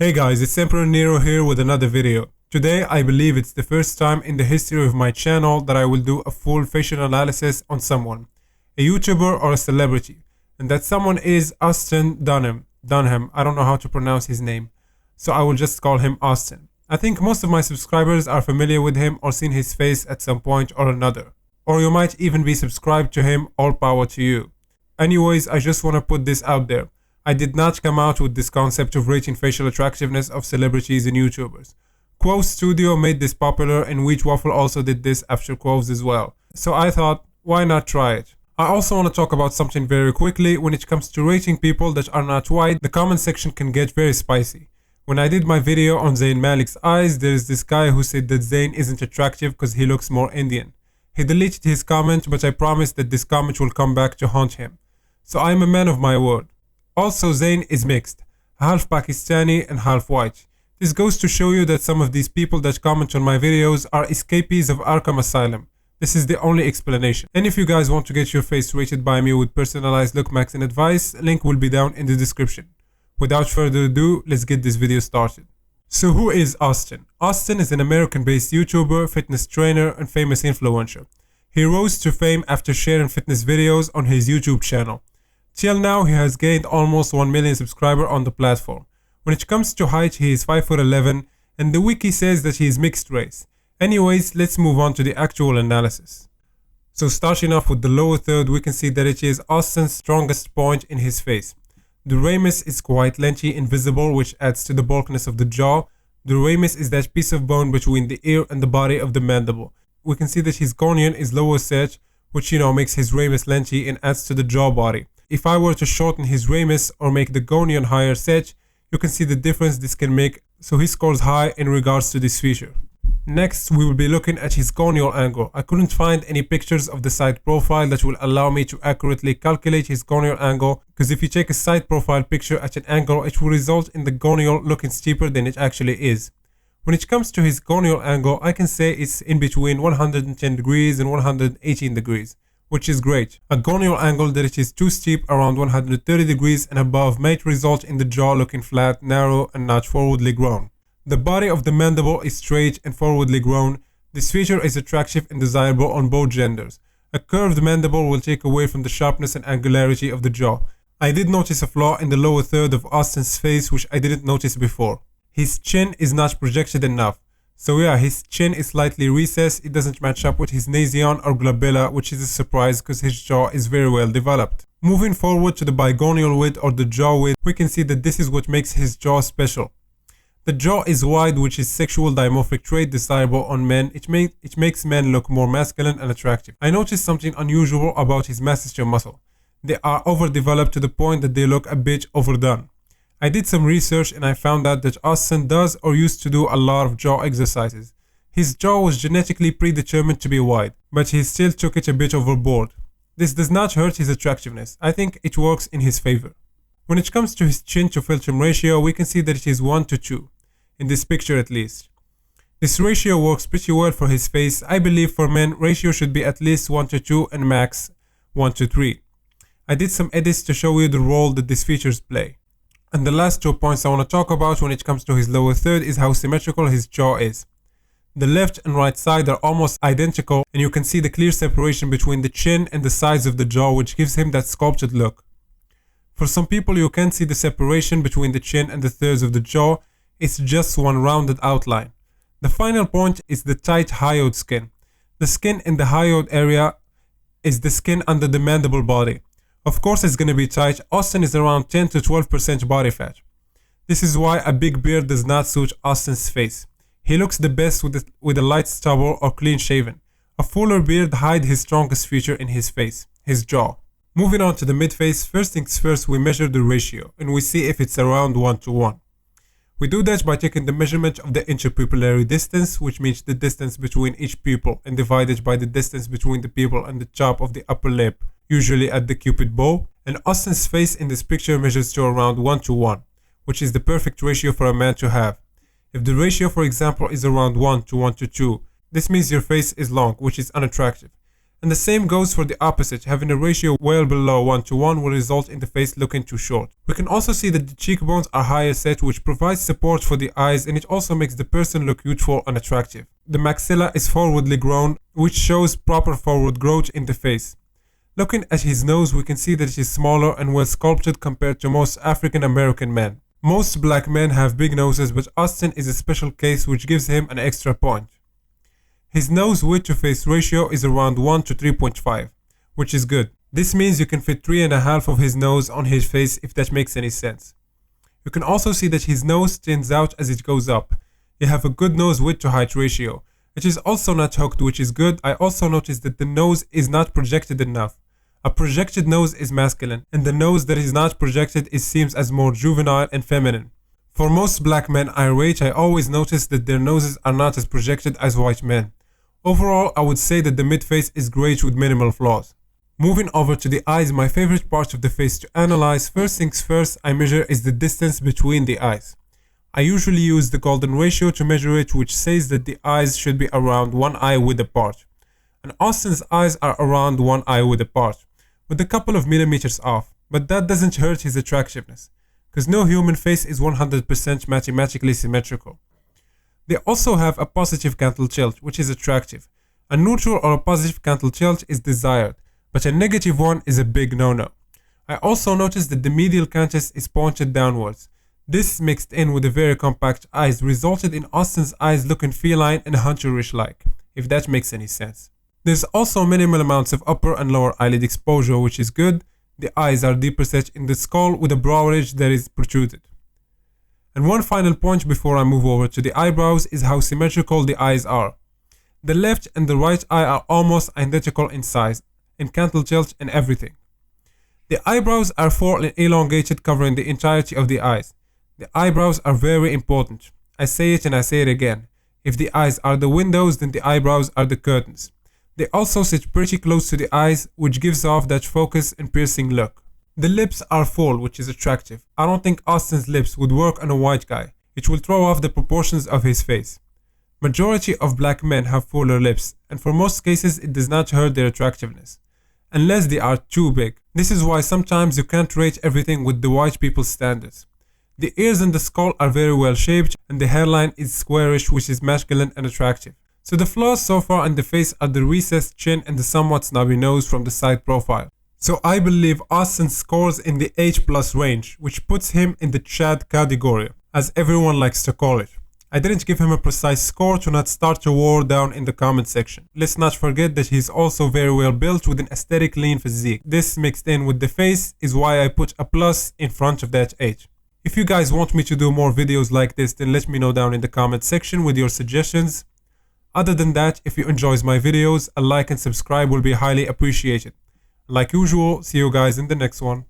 Hey guys, it's Emperor Nero here with another video. Today I believe it's the first time in the history of my channel that I will do a full facial analysis on someone, a YouTuber or a celebrity, and that someone is Austin Dunham. I don't know how to pronounce his name, so I will just call him Austin. I think most of my subscribers are familiar with him or seen his face at some point or another, or you might even be subscribed to him. All power to you. Anyways, I just want to put this out there. I did not come out with this concept of rating facial attractiveness of celebrities and YouTubers. Quo's Studio made this popular, and Wheat Waffle also did this after Quo's as well. So I thought, why not try it? I also want to talk about something very quickly. When it comes to rating people that are not white, the comment section can get very spicy. When I did my video on Zayn Malik's eyes, there is this guy who said that Zayn isn't attractive because he looks more Indian. He deleted his comment, but I promise that this comment will come back to haunt him. So I am a man of my word. Also, Zayn is mixed, half Pakistani and half white. This goes to show you that some of these people that comment on my videos are escapees of Arkham Asylum. This is the only explanation. And if you guys want to get your face rated by me with personalized look max and advice, link will be down in the description. Without further ado, let's get this video started. So who is Austin? Austin is an American-based YouTuber, fitness trainer, and famous influencer. He rose to fame after sharing fitness videos on his YouTube channel. Till now, he has gained almost 1 million subscribers on the platform. When it comes to height, he is 5'11", and the wiki says that he is mixed race. Anyways, let's move on to the actual analysis. So starting off with the lower third, we can see that it is Austin's strongest point in his face. The ramus is quite lengthy and visible, which adds to the bulkiness of the jaw. The ramus is that piece of bone between the ear and the body of the mandible. We can see that his gonion is lower set, which makes his ramus lengthy and adds to the jaw body. If I were to shorten his ramus or make the gonion higher set, you can see the difference this can make, so he scores high in regards to this feature. Next, we will be looking at his gonial angle. I couldn't find any pictures of the side profile that will allow me to accurately calculate his gonial angle, because if you take a side profile picture at an angle, it will result in the gonial looking steeper than it actually is. When it comes to his gonial angle, I can say it's in between 110 degrees and 118 degrees. Which is great. A gonial angle that it is too steep around 130 degrees and above might result in the jaw looking flat, narrow, and not forwardly grown. The body of the mandible is straight and forwardly grown. This feature is attractive and desirable on both genders. A curved mandible will take away from the sharpness and angularity of the jaw. I did notice a flaw in the lower third of Austin's face which I didn't notice before. His chin is not projected enough. So yeah, his chin is slightly recessed. It doesn't match up with his nasion or glabella, which is a surprise because his jaw is very well developed. Moving forward to the bigonial width or the jaw width, we can see that this is what makes his jaw special. The jaw is wide, which is sexual dimorphic trait desirable on men. It makes men look more masculine and attractive. I noticed something unusual about his masseter muscle. They are overdeveloped to the point that they look a bit overdone. I did some research and I found out that Austin does or used to do a lot of jaw exercises. His jaw was genetically predetermined to be wide, but he still took it a bit overboard. This does not hurt his attractiveness. I think it works in his favor. When it comes to his chin to philtrum ratio, we can see that it is 1 to 2, in this picture at least. This ratio works pretty well for his face. I believe for men, ratio should be at least 1 to 2 and max 1 to 3. I did some edits to show you the role that these features play. And the last 2 points I want to talk about when it comes to his lower third is how symmetrical his jaw is. The left and right side are almost identical, and you can see the clear separation between the chin and the sides of the jaw, which gives him that sculpted look. For some people, you can't see the separation between the chin and the thirds of the jaw. It's just one rounded outline. The final point is the tight hyoid skin. The skin in the hyoid area is the skin under the mandible body. Of course it's going to be tight. Austin is around 10 to 12% body fat. This is why a big beard does not suit Austin's face. He looks the best with a light stubble or clean shaven. A fuller beard hides his strongest feature in his face, his jaw. Moving on to the mid-face, first things first, we measure the ratio and we see if it's around 1 to 1. We do that by taking the measurement of the interpupillary distance, which means the distance between each pupil, and divided by the distance between the pupil and the top of the upper lip, usually at the cupid bow. And Austin's face in this picture measures to around 1 to 1, which is the perfect ratio for a man to have. If the ratio, for example, is around 1 to 2, this means your face is long, which is unattractive. And the same goes for the opposite, having a ratio well below 1:1 will result in the face looking too short. We can also see that the cheekbones are higher set, which provides support for the eyes, and it also makes the person look youthful and attractive. The maxilla is forwardly grown, which shows proper forward growth in the face. Looking at his nose, we can see that it is smaller and well sculpted compared to most African American men. Most black men have big noses, but Austin is a special case, which gives him an extra point. His nose width to face ratio is around 1 to 3.5, which is good. This means you can fit 3.5 of his nose on his face, if that makes any sense. You can also see that his nose thins out as it goes up. You have a good nose width to height ratio. It is also not hooked, which is good. I also noticed that the nose is not projected enough. A projected nose is masculine, and the nose that is not projected seems as more juvenile and feminine. For most black men I rate, I always notice that their noses are not as projected as white men. Overall, I would say that the mid-face is great with minimal flaws. Moving over to the eyes, my favorite part of the face to analyze, first things first I measure is the distance between the eyes. I usually use the golden ratio to measure it, which says that the eyes should be around one eye width apart. And Austin's eyes are around one eye width apart, with a couple of millimeters off, but that doesn't hurt his attractiveness, because no human face is 100% mathematically symmetrical. They also have a positive canthal tilt, which is attractive. A neutral or a positive canthal tilt is desired, but a negative one is a big no-no. I also noticed that the medial canthus is pointed downwards. This mixed in with the very compact eyes resulted in Austin's eyes looking feline and hunterish-like, if that makes any sense. There's also minimal amounts of upper and lower eyelid exposure, which is good. The eyes are deeper set in the skull with a brow ridge that is protruded. And one final point before I move over to the eyebrows is how symmetrical the eyes are. The left and the right eye are almost identical in size, in canthal tilt and everything. The eyebrows are full and elongated, covering the entirety of the eyes. The eyebrows are very important. I say it and I say it again. If the eyes are the windows, then the eyebrows are the curtains. They also sit pretty close to the eyes, which gives off that focus and piercing look. The lips are full, which is attractive. I don't think Austin's lips would work on a white guy. It will throw off the proportions of his face. Majority of black men have fuller lips, and for most cases it does not hurt their attractiveness, unless they are too big. This is why sometimes you can't rate everything with the white people's standards. The ears and the skull are very well shaped, and the hairline is squarish, which is masculine and attractive. So the flaws so far in the face are the recessed chin and the somewhat snobby nose from the side profile. So I believe Austin scores in the H+ range, which puts him in the Chad category, as everyone likes to call it. I didn't give him a precise score to not start a war down in the comment section. Let's not forget that he's also very well built with an aesthetic lean physique. This mixed in with the face is why I put a plus in front of that H. If you guys want me to do more videos like this, then let me know down in the comment section with your suggestions. Other than that, if you enjoy my videos, a like and subscribe will be highly appreciated. Like usual, see you guys in the next one.